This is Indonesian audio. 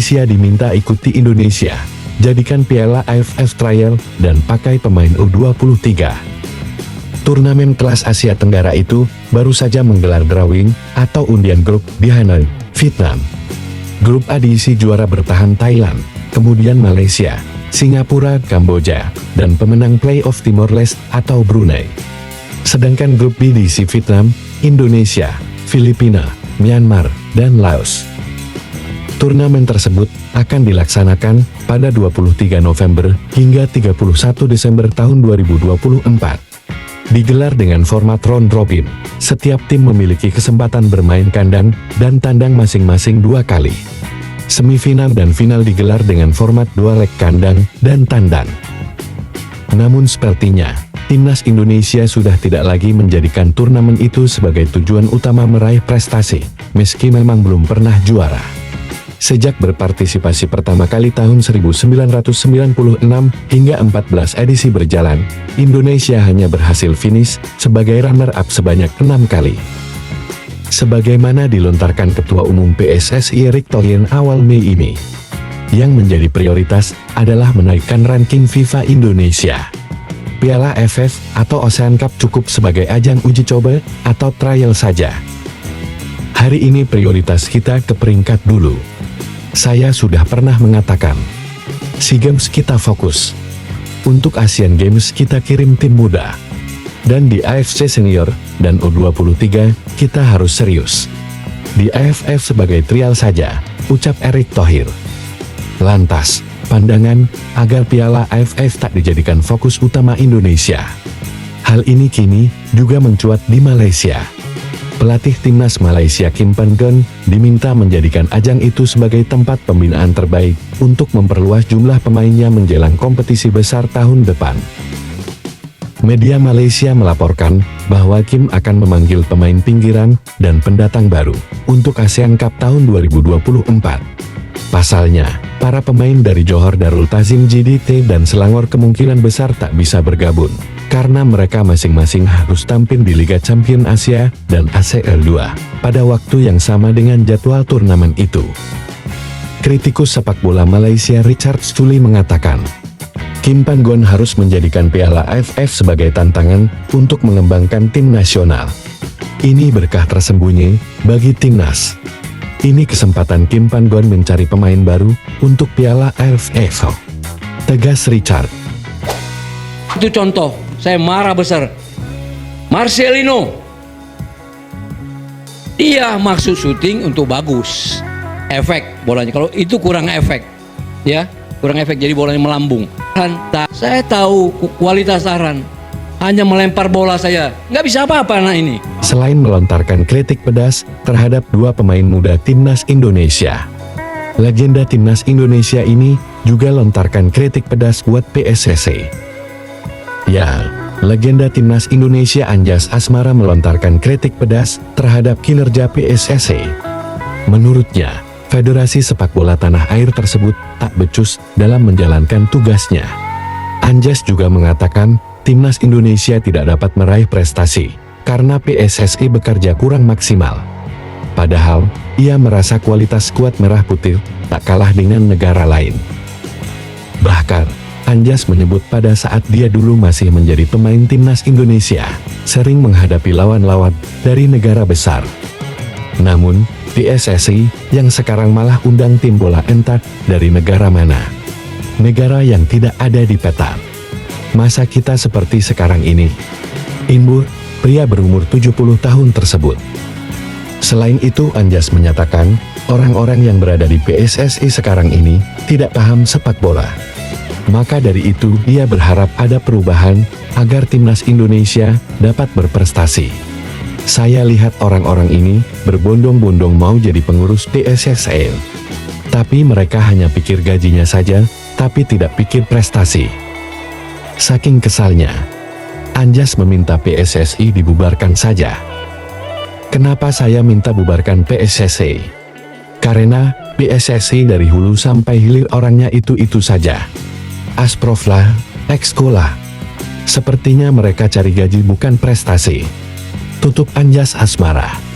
Malaysia diminta ikuti Indonesia, jadikan Piala AFF trial dan pakai pemain U23. Turnamen kelas Asia Tenggara itu baru saja menggelar drawing atau undian grup di Hanoi, Vietnam. Grup A diisi juara bertahan Thailand, kemudian Malaysia, Singapura, Kamboja, dan pemenang playoff Timor Leste atau Brunei. Sedangkan grup B diisi Vietnam, Indonesia, Filipina, Myanmar, dan Laos. Turnamen tersebut akan dilaksanakan pada 23 November hingga 31 Desember tahun 2024. Digelar dengan format round robin, setiap tim memiliki kesempatan bermain kandang dan tandang masing-masing 2 kali. Semifinal dan final digelar dengan format 2 leg kandang dan tandang. Namun sepertinya, timnas Indonesia sudah tidak lagi menjadikan turnamen itu sebagai tujuan utama meraih prestasi, meski memang belum pernah juara. Sejak berpartisipasi pertama kali tahun 1996 hingga 14 edisi berjalan, Indonesia hanya berhasil finish sebagai runner-up sebanyak 6 kali. Sebagaimana dilontarkan Ketua Umum PSSI Erick Thohir awal Mei ini, yang menjadi prioritas adalah menaikkan ranking FIFA Indonesia. Piala AFF atau Asian Cup cukup sebagai ajang uji coba atau trial saja. Hari ini prioritas kita ke peringkat dulu. Saya sudah pernah mengatakan, SEA Games kita fokus. Untuk Asian Games kita kirim tim muda. Dan di AFC Senior dan U23 kita harus serius. Di AFF sebagai trial saja, ucap Erick Thohir. Lantas, pandangan agar Piala AFF tak dijadikan fokus utama Indonesia. Hal ini kini juga mencuat di Malaysia. Pelatih timnas Malaysia Kim Pan Gon diminta menjadikan ajang itu sebagai tempat pembinaan terbaik untuk memperluas jumlah pemainnya menjelang kompetisi besar tahun depan. Media Malaysia melaporkan bahwa Kim akan memanggil pemain pinggiran dan pendatang baru untuk ASEAN Cup tahun 2024. Pasalnya, para pemain dari Johor Darul Ta'zim JDT dan Selangor kemungkinan besar tak bisa bergabung, karena mereka masing-masing harus tampil di Liga Champion Asia dan ACL 2 pada waktu yang sama dengan jadwal turnamen itu. Kritikus sepak bola Malaysia Richard Stully mengatakan, Kim Pan Gon harus menjadikan Piala AFF sebagai tantangan untuk mengembangkan tim nasional. Ini berkah tersembunyi bagi timnas. Ini kesempatan Kim Pan Gon mencari pemain baru untuk Piala AFF. Tegas Richard. Itu contoh, saya marah besar. Marcelino, dia maksud syuting untuk bagus, efek bolanya. Kalau itu kurang efek, ya kurang efek, jadi bolanya melambung. Saya tahu kualitas Taran, hanya melempar bola saya, nggak bisa apa-apa anak ini. Selain melontarkan kritik pedas terhadap 2 pemain muda timnas Indonesia, legenda timnas Indonesia ini juga lontarkan kritik pedas buat PSSI. Ya, legenda timnas Indonesia Anjas Asmara melontarkan kritik pedas terhadap kinerja PSSI. Menurutnya, Federasi Sepak Bola Tanah Air tersebut tak becus dalam menjalankan tugasnya. Anjas juga mengatakan, timnas Indonesia tidak dapat meraih prestasi karena PSSI bekerja kurang maksimal. Padahal, ia merasa kualitas skuad merah putih tak kalah dengan negara lain. Bahkan, Anjas menyebut pada saat dia dulu masih menjadi pemain timnas Indonesia, sering menghadapi lawan-lawan dari negara besar. Namun, PSSI yang sekarang malah undang tim bola entar dari negara mana? Negara yang tidak ada di peta. Masa kita seperti sekarang ini? Imbur, pria berumur 70 tahun tersebut. Selain itu, Anjas menyatakan, orang-orang yang berada di PSSI sekarang ini tidak paham sepak bola. Maka dari itu, ia berharap ada perubahan agar timnas Indonesia dapat berprestasi. Saya lihat orang-orang ini berbondong-bondong mau jadi pengurus PSSI. Tapi mereka hanya pikir gajinya saja, tapi tidak pikir prestasi. Saking kesalnya, Anjas meminta PSSI dibubarkan saja. Kenapa saya minta bubarkan PSSI? Karena PSSI dari hulu sampai hilir orangnya itu-itu saja. Asproflah, ekskolah. Sepertinya mereka cari gaji bukan prestasi. Tutup Anjas Asmara.